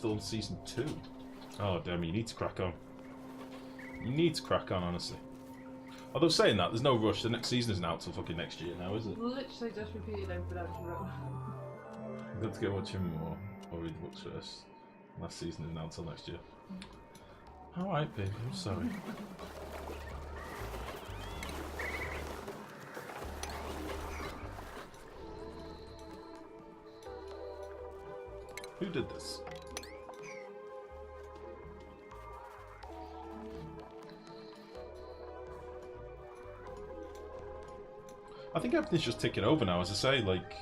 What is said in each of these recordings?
still in season 2. Oh damn, you need to crack on. You need to crack on, honestly. Although saying that, there's no rush. The next season isn't out till fucking next year now, is it? Literally just repeated over and over. I've got to go watch him more, or read the books first. Last season isn't out till next year. Alright, baby, I'm sorry. Who did this? I think everything's just ticking over now, as I say, like,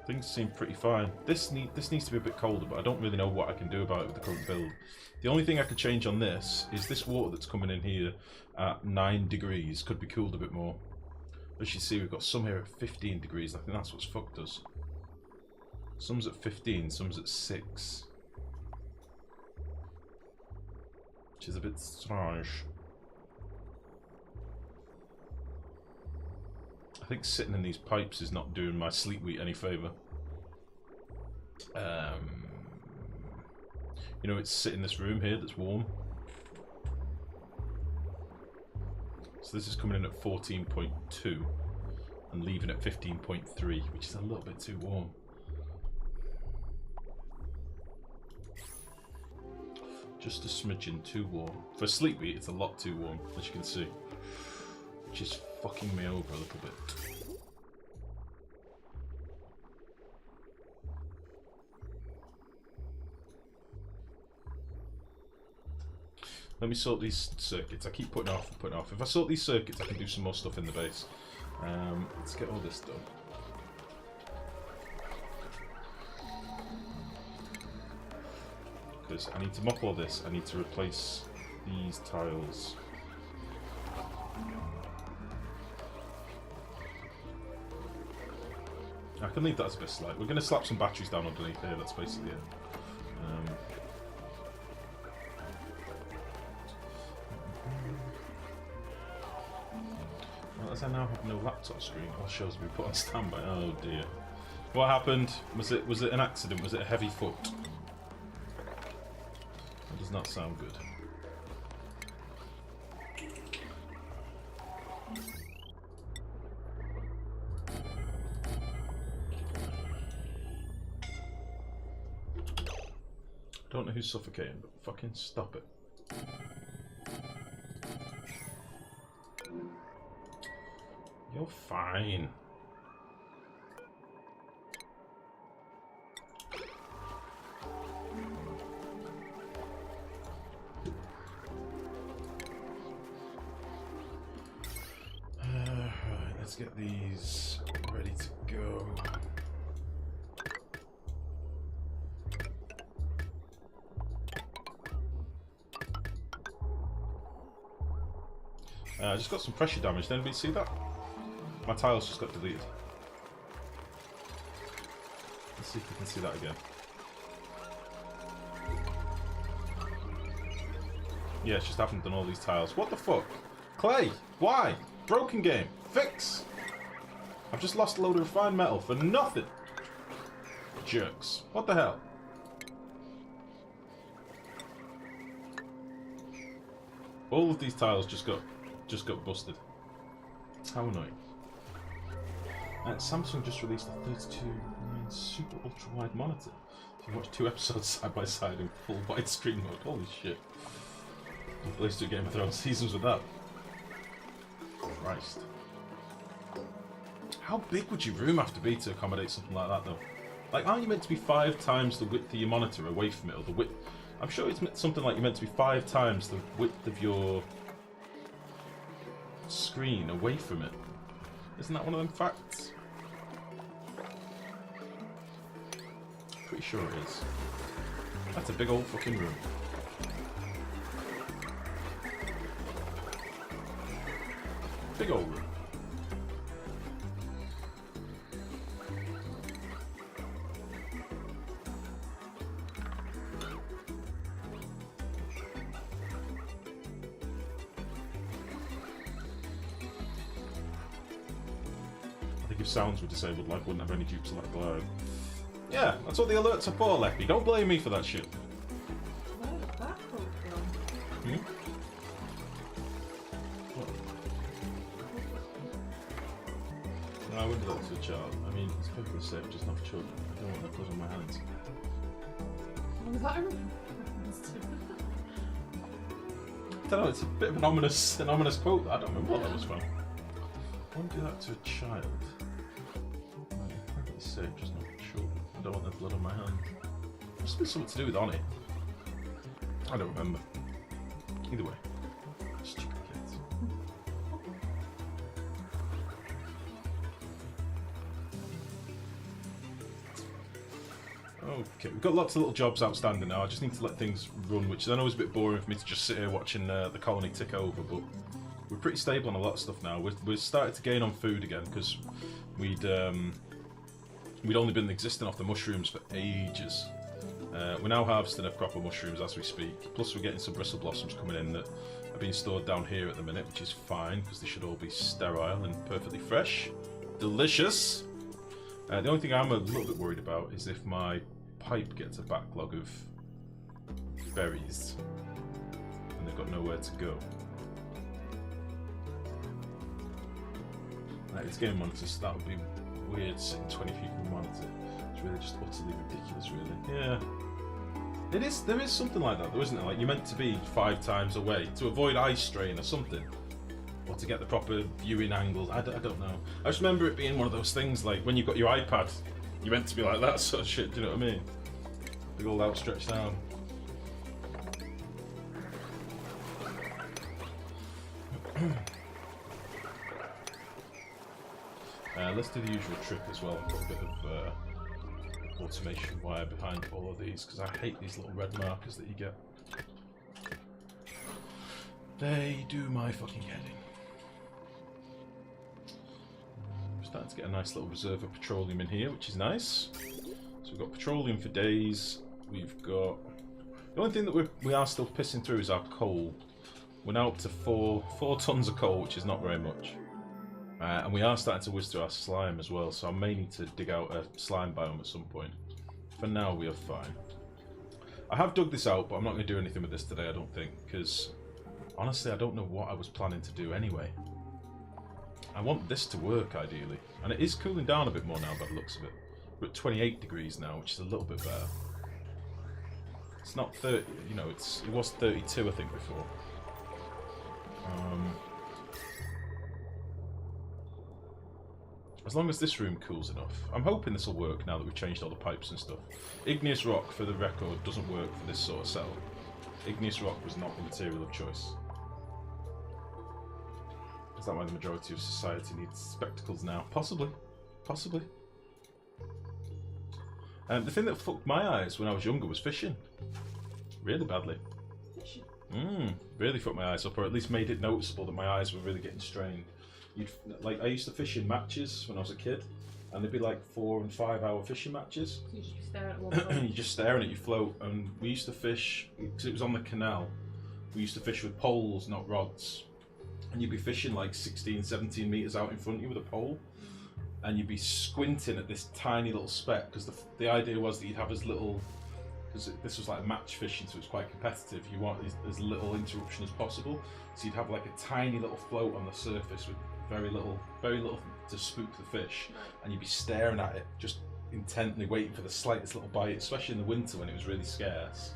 things seem pretty fine. This needs to be a bit colder, but I don't really know what I can do about it with the current build. The only thing I could change on this is this water that's coming in here at 9 degrees could be cooled a bit more. As you see, we've got some here at 15 degrees, I think that's what's fucked us. Some's at 15, some's at 6. Which is a bit strange. I think sitting in these pipes is not doing my sleep wheat any favour. You know, it's sitting in this room here that's warm. So this is coming in at 14.2 and leaving at 15.3, which is a little bit too warm. Just a smidgen too warm. For sleep wheat, it's a lot too warm, as you can see. Which is fucking me over a little bit. Let me sort these circuits. I keep putting off and putting off. If I sort these circuits, I can do some more stuff in the base. Let's get all this done. Because I need to mop all this. I need to replace these tiles. I can leave that as a bit slight. We're going to slap some batteries down underneath here. That's basically it. Well, as I now have no laptop screen, all shows will be put on standby. Oh dear. What happened? Was it an accident? Was it a heavy foot? That does not sound good. Don't know who's suffocating, but fucking stop it. You're fine. Right, let's get these ready to go. I just got some pressure damage. Did anybody see that? My tiles just got deleted. Let's see if we can see that again. Yeah, it's just happened on all these tiles. What the fuck? Clay! Why? Broken game. Fix! I've just lost a load of refined metal for nothing. Jerks. What the hell? All of these tiles just got busted. How annoying. Samsung just released a 32:9 super ultra wide monitor. You can watch 2 episodes side by side in full widescreen mode. Holy shit. At least 2 Game of Thrones seasons with that. Christ. How big would your room have to be to accommodate something like that though? Like, aren't you meant to be 5 times the width of your monitor away from it? Or the width? I'm sure it's something like you're meant to be 5 times the width of your screen away from it. Isn't that one of them facts? Pretty sure it is. That's a big old fucking room. Big old room. If sounds were disabled, wouldn't have any dupes like Glide. Yeah, that's what the alerts are for, Leppy. Don't blame me for that shit. I wouldn't do that to a child. I mean, it's perfectly safe, just not for children. I don't want their blood on my hands. Was that a reference I don't know, it's a bit of an ominous quote. I don't remember what that was from. I wouldn't do that to a child. It's perfectly safe, just not for children. I don't want their blood on my hands. Must be something to do with on it. I don't remember. Either way. Stupid kids. Okay, we've got lots of little jobs outstanding now. I just need to let things run, which I know is a bit boring for me to just sit here watching the colony tick over, but we're pretty stable on a lot of stuff now. We're starting to gain on food again, because we'd only been existing off the mushrooms for ages. We're now harvesting a crop of mushrooms as we speak, plus we're getting some bristle blossoms coming in that are being stored down here at the minute, which is fine, because they should all be sterile and perfectly fresh. Delicious! The only thing I'm a little bit worried about is if my pipe gets a backlog of berries and they've got nowhere to go. It's game monitors, that would be weird sitting 20 feet from the monitor. It's really just utterly ridiculous, really. Yeah. It is, there is something like that though, isn't it? Like, you're meant to be 5 times away to avoid eye strain or something. Or to get the proper viewing angles. I don't know. I just remember it being one of those things, like when you've got your iPad, you're meant to be like that sort of shit, do you know what I mean? Big old outstretched arm. Let's do the usual trick as well. Put a bit of automation wire behind all of these, because I hate these little red markers that you get. They do my fucking head in. We're starting to get a nice little reserve of petroleum in here, which is nice. So we've got petroleum for days. We've got... The only thing that we are still pissing through is our coal. We're now up to 4 tons of coal, which is not very much. And we are starting to whiz through our slime as well, so I may need to dig out a slime biome at some point. For now, we are fine. I have dug this out, but I'm not going to do anything with this today, I don't think, because honestly, I don't know what I was planning to do anyway. I want this to work, ideally. And it is cooling down a bit more now by the looks of it. We're at 28 degrees now, which is a little bit better. It's not 30, you know, it was 32, I think, before. As long as this room cools enough. I'm hoping this will work now that we've changed all the pipes and stuff. Igneous rock, for the record, doesn't work for this sort of setup. Igneous rock was not the material of choice. Is that why the majority of society needs spectacles now? Possibly. Possibly. The thing that fucked my eyes when I was younger was fishing. Really badly. Fishing? Really fucked my eyes up, or at least made it noticeable that my eyes were really getting strained. Like, I used to fish in matches when I was a kid, and they'd be like 4 and 5 hour fishing matches. So you just be staring at one float. You're just staring at your float, and we used to fish, because it was on the canal, we used to fish with poles, not rods. And you'd be fishing like 16, 17 metres out in front of you with a pole, and you'd be squinting at this tiny little speck, because the idea was that you'd have as little, because this was like match fishing, so it's quite competitive, you want as little interruption as possible, so you'd have like a tiny little float on the surface with very little to spook the fish, and you'd be staring at it, just intently waiting for the slightest little bite, especially in the winter when it was really scarce.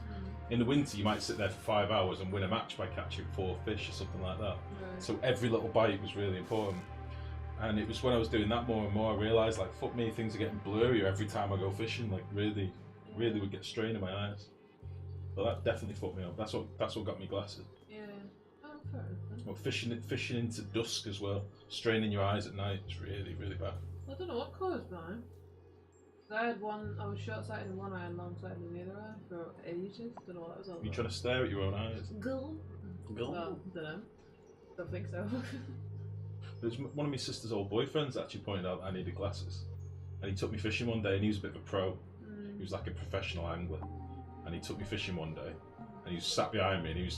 In the winter, you might sit there for 5 hours and win a match by catching 4 fish or something like that. Right. So every little bite was really important. And it was when I was doing that more and more, I realised, like, fuck me, things are getting blurrier every time I go fishing. Like, really would get strain in my eyes. But that definitely fucked me up. That's what got me glasses. Yeah. Oh, fair enough. Well, fishing into dusk as well, straining your eyes at night. It's really, really bad. I don't know what caused mine. I had one, I was short-sighted in one eye and long-sighted in the other eye for ages. Don't know what that was all about. You trying to stare at your own eyes? Gull? Well, don't know. Don't think so. There's one of my sister's old boyfriends actually pointed out that I needed glasses. And he took me fishing one day, and he was a bit of a pro. He was like a professional angler. And he took me fishing one day, and he was sat behind me, and he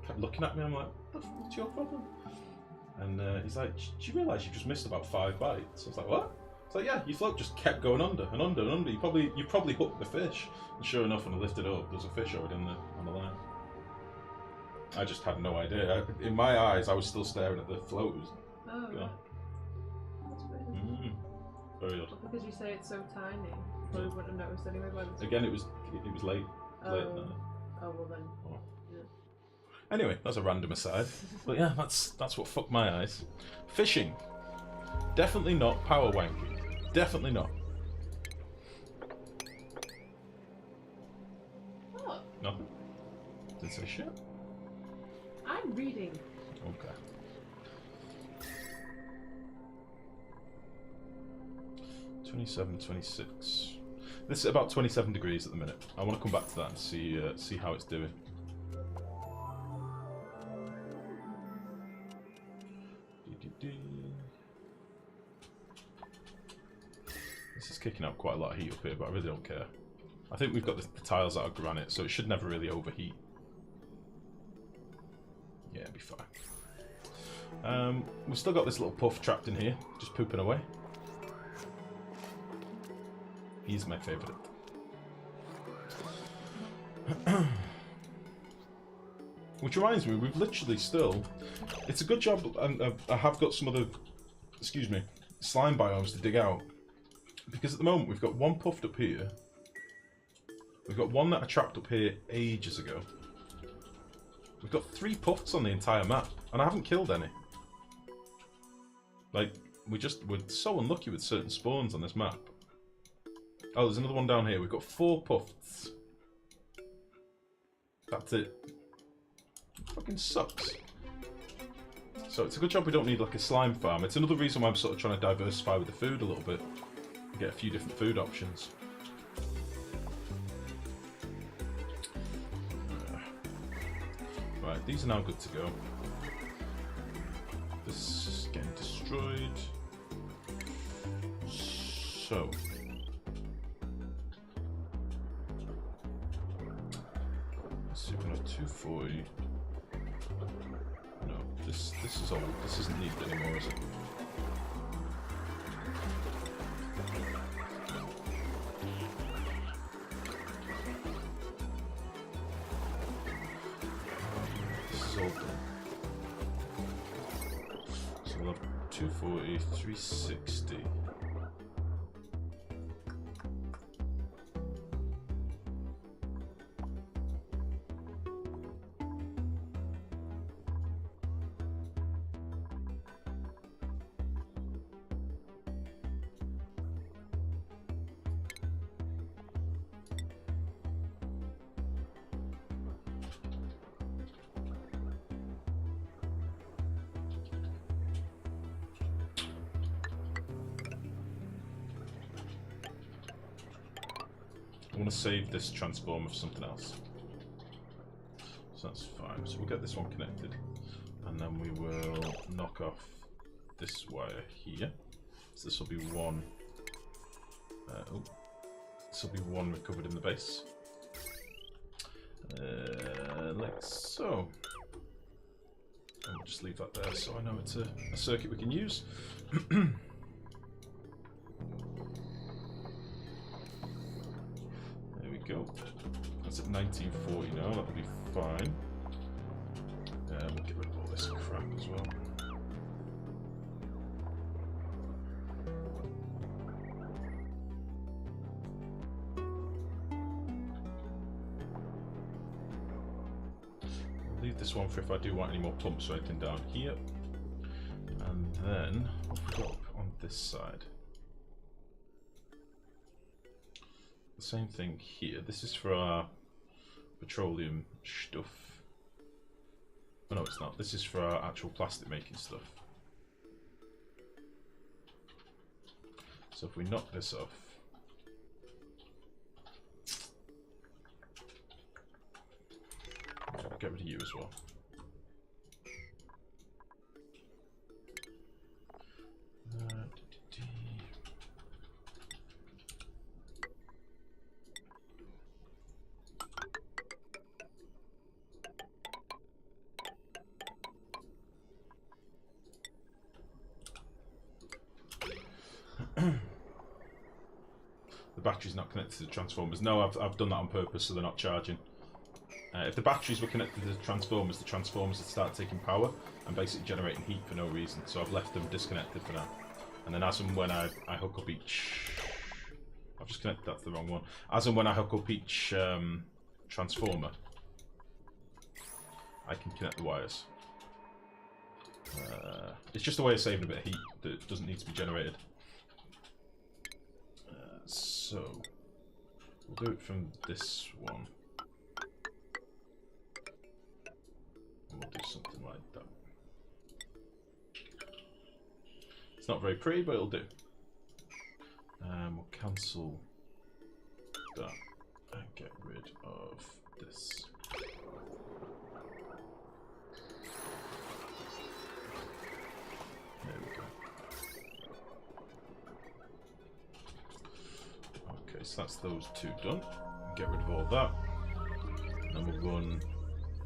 kept looking at me. I'm like, what's your problem? And he's like, do you realise you've just missed about 5 bites? I was like, what? It's like, yeah, your float just kept going under and under and under. You probably hooked the fish. And sure enough, when I lifted it up, there was a fish already on the line. I just had no idea. In my eyes, I was still staring at the float. Oh, right. That's weird. Very odd. Well, because you say it's so tiny, probably wouldn't have noticed anyway by the time. Again, it was late. Late at night. Oh well then. Oh. Yeah. Anyway, that's a random aside. But yeah, that's what fucked my eyes. Fishing. Definitely not power wanking. Definitely not. What? Nothing. Didn't say shit. I'm reading. Okay. (27, 26). This is about 27 degrees at the minute. I want to come back to that and see how it's doing. This is kicking out quite a lot of heat up here, but I really don't care. I think we've got the tiles out of granite, so it should never really overheat. Yeah, it'll be fine. We've still got this little puff trapped in here, just pooping away. He's my favourite. Which reminds me, we've literally still... It's a good job, and I have got some other, excuse me, slime biomes to dig out. Because at the moment we've got one puffed up here. We've got one that I trapped up here ages ago. We've got 3 puffs on the entire map, and I haven't killed any. Like, we're so unlucky with certain spawns on this map. Oh, there's another one down here. We've got 4 puffs. That's it. It fucking sucks. So it's a good job we don't need like a slime farm. It's another reason why I'm sort of trying to diversify with the food a little bit. Get a few different food options. Right, these are now good to go. This is getting destroyed. So... So we're gonna have 240. No, this is old. This isn't needed anymore, is it? This is all done. So we'll have 240, 360. I want to save this transformer for something else. So that's fine. So we'll get this one connected. And then we will knock off this wire here. So this will be one. This will be one recovered in the base. Like so. And we'll just leave that there so I know it's a circuit we can use. Go. That's at 1940 now, that'll be fine. We'll get rid of all this crap as well. I'll leave this one for if I do want any more pumps or anything down here. And then, what have we got on this side? The same thing here. This is for our petroleum stuff. Oh no, it's not. This is for our actual plastic making stuff. So if we knock this off, I'll get rid of you as well. The battery's not connected to the transformers. No, I've done that on purpose so they're not charging. If the batteries were connected to the transformers would start taking power and basically generating heat for no reason. So I've left them disconnected for now. And then as and when I hook up each... I've just connected that to the wrong one. As and when I hook up each transformer, I can connect the wires. It's just a way of saving a bit of heat that doesn't need to be generated. So, we'll do it from this one. And we'll do something like that. It's not very pretty, but it'll do. We'll cancel that and get rid of this. There we go. Okay, so that's those two done. Get rid of all that. And then we'll run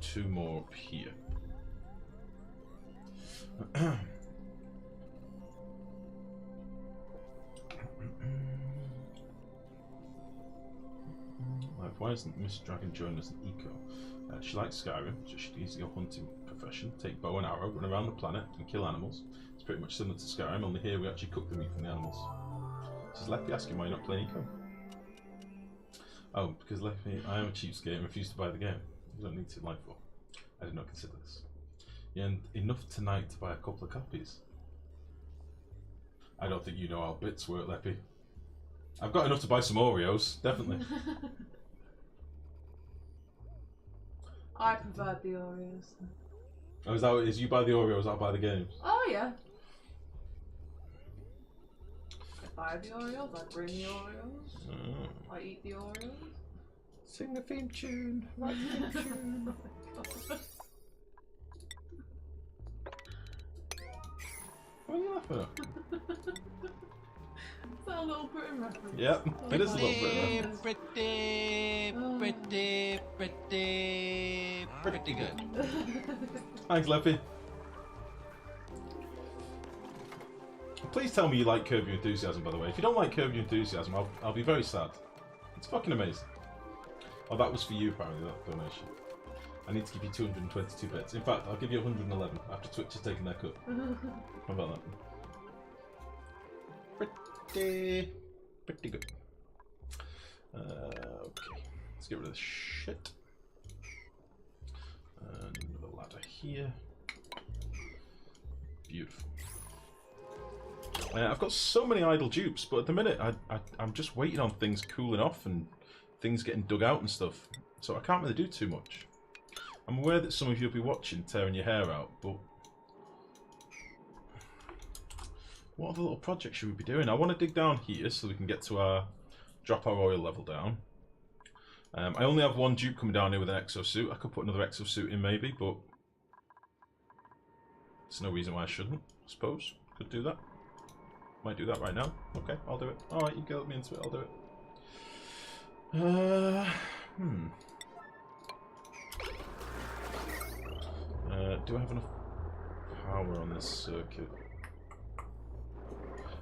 2 more up here. Why isn't Miss Dragon joining us in Eco? She likes Skyrim, so she'd easily go hunting profession, take bow and arrow, run around the planet and kill animals. It's pretty much similar to Skyrim, only here we actually cook the meat from the animals. This is Leppy asking why you're not playing Eco. Oh, because Leppy, I am a cheapskate and refuse to buy the game. You don't need to life for. I did not consider this. You earned enough tonight to buy a couple of copies. I don't think you know how bits work, Leppy. I've got enough to buy some Oreos, definitely. I prefer the Oreos. Oh, is that what it is? You buy the Oreos, I'll buy the games. Oh yeah. I buy the Oreos, I bring the Oreos, I eat the Oreos. Sing the theme tune, write the theme tune. Oh my God. What are you laughing at? Is that a little Britain reference? Yep, it is a little bit. Pretty good. Thanks, Leppy. Please tell me you like Curb Your Enthusiasm, by the way. If you don't like Curb Your Enthusiasm, I'll be very sad. It's fucking amazing. Oh, that was for you, apparently, that donation. I need to give you 222 bits. In fact, I'll give you 111 after Twitch has taken their cut. How about that? Pretty good. Okay, let's get rid of this shit. And another ladder here. Beautiful. I've got so many idle dupes, but at the minute I'm just waiting on things cooling off and things getting dug out and stuff. So I can't really do too much. I'm aware that some of you will be watching, tearing your hair out, but what other little projects should we be doing? I want to dig down here so we can get to our drop our oil level down. I only have one dupe coming down here with an exosuit. I could put another exosuit in maybe, but there's no reason why I shouldn't, I suppose. Could do that. Might do that right now. Okay, I'll do it. Alright, you guilt me into it, I'll do it. Do I have enough power on this circuit?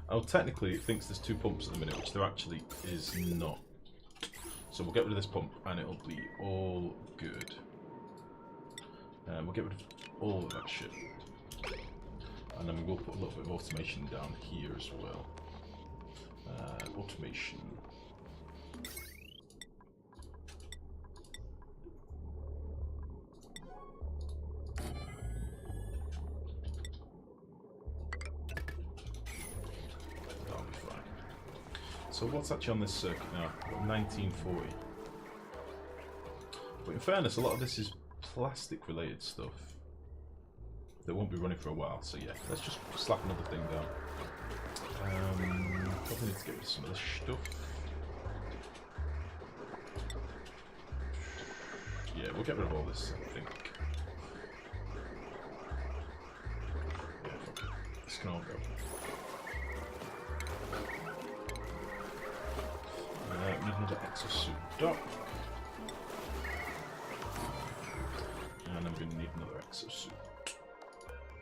Oh, technically it thinks there's 2 pumps at the minute, which there actually is not. So we'll get rid of this pump and it'll be all good. We'll get rid of all of that shit. And then we will put a little bit of automation down here as well. Automation. That'll be fine. So what's actually on this circuit now? 1940. But in fairness, a lot of this is plastic related stuff that won't be running for a while, so yeah, let's just slap another thing down. Probably need to get rid of some of this stuff. Yeah, we'll get rid of all this, I think. Yeah, fuck it. This can all go. Need another exosuit dock. And I'm going to need another exosuit.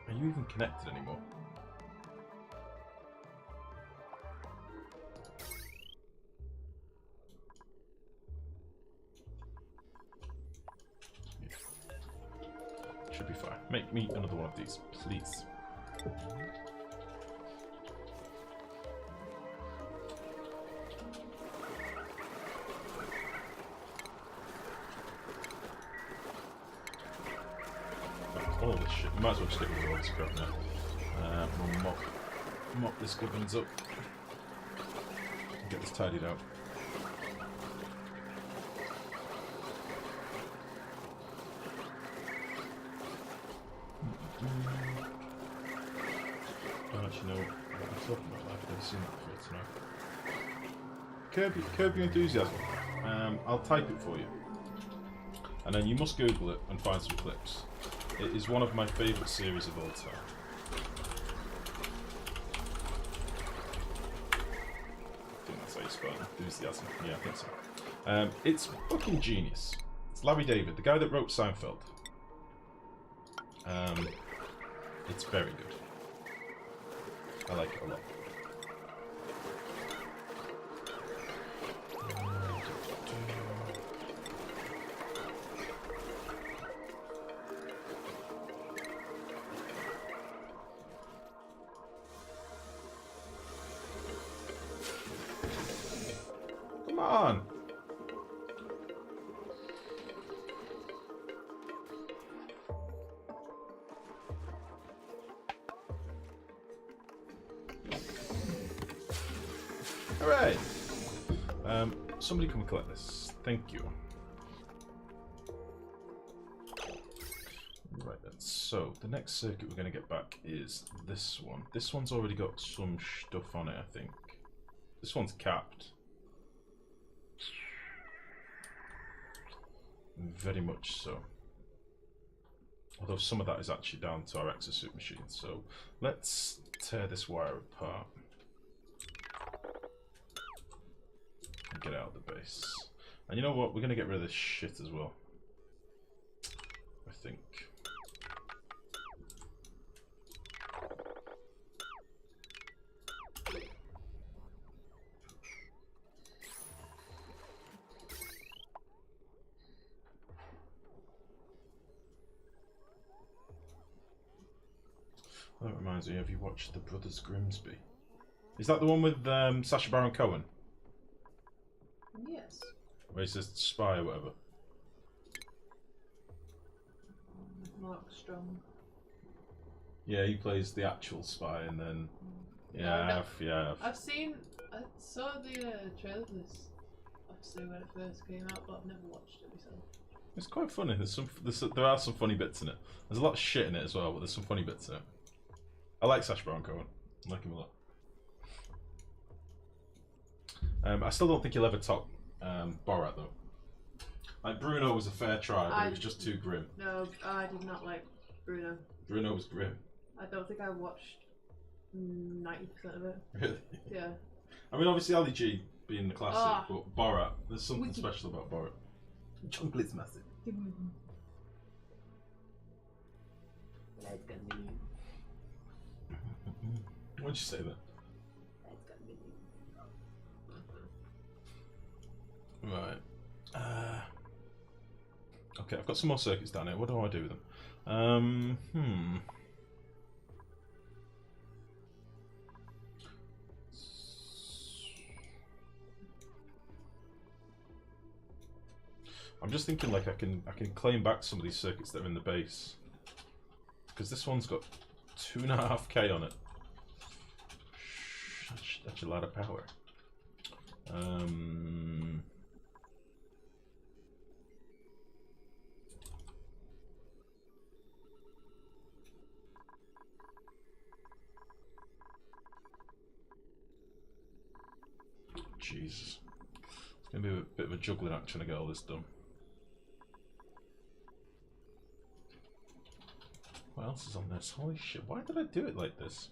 Are you even connected anymore? Yeah. Should be fine. Make me another one of these, please. this shit. We might as well just get rid of all this crap now. We'll mop this gubbins up. Get this tidied out. I don't actually know what I'm talking about. I've never seen that before tonight. Curb your enthusiasm. I'll type it for you. And then you must Google it and find some clips. It is one of my favourite series of all time. I think that's how you spell it. Enthusiasm. Yeah, I think so. It's fucking genius. It's Larry David, the guy that wrote Seinfeld. It's very good. I like it a lot. Come on! Alright! Somebody come and collect this. Thank you. Right then, so the next circuit we're going to get back is this one. This one's already got some stuff on it, I think. This one's capped. Very much so. Although some of that is actually down to our exosuit machine. So let's tear this wire apart. And get out of the base. And you know what? We're going to get rid of this shit as well. I think. That reminds me, have you watched The Brothers Grimsby? Is that the one with Sacha Baron Cohen? Yes. Where he says spy or whatever? Mark Strong. Yeah, he plays the actual spy and then... Yeah, I saw the trailer for this, obviously, when it first came out, but I've never watched it myself. It's quite funny. There are some funny bits in it. There's a lot of shit in it as well, but there's some funny bits in it. I like Sacha Baron Cohen. I like him a lot. I still don't think he'll ever top Borat though. Like Bruno was a fair try, but it was just too grim. No, I did not like Bruno. Bruno was grim. I don't think I watched 90% of it. Really? Yeah. I mean, obviously Ali G being the classic, but Borat, there's something special about Borat. Chocolate's massive. Why'd you say that? Right. Okay, I've got some more circuits down here. What do I do with them? I'm just thinking like I can claim back some of these circuits that are in the base, because this one's got 2.5k on it. That's a lot of power. Jesus. It's going to be a bit of a juggling act trying to get all this done. What else is on this? Holy shit, why did I do it like this?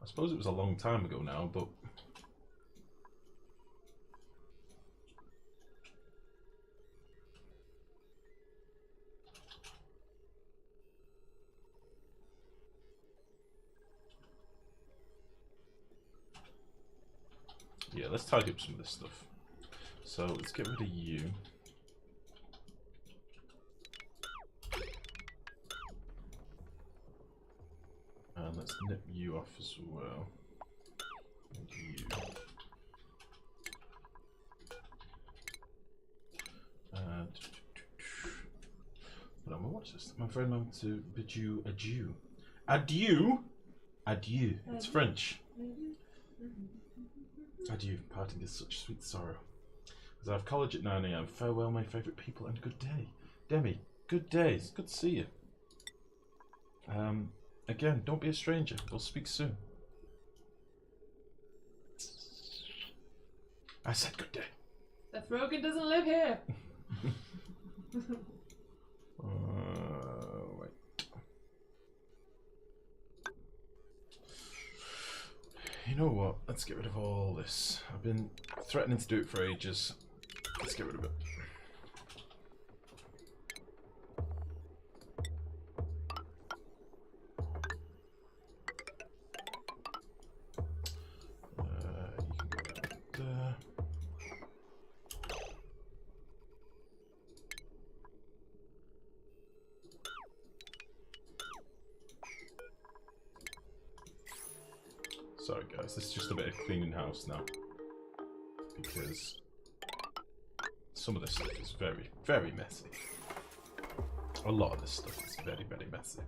I suppose it was a long time ago now, but... yeah, let's tidy up some of this stuff. So let's get rid of you. And let's nip you off as well. And you. But what's Just my friend, I'm to bid you adieu. Adieu? Adieu. It's French. Adieu. Parting is such sweet sorrow. As I have college at 9 AM. Farewell, my favourite people, and good day. Demi, good day. It's good to see you. Again, don't be a stranger. We'll speak soon. I said good day. Seth Rogen doesn't live here. Wait. You know what? Let's get rid of all this. I've been threatening to do it for ages. Let's get rid of it. Sorry guys, this is just a bit of cleaning house now. Because some of this stuff is very, very messy. A lot of this stuff is very, very messy.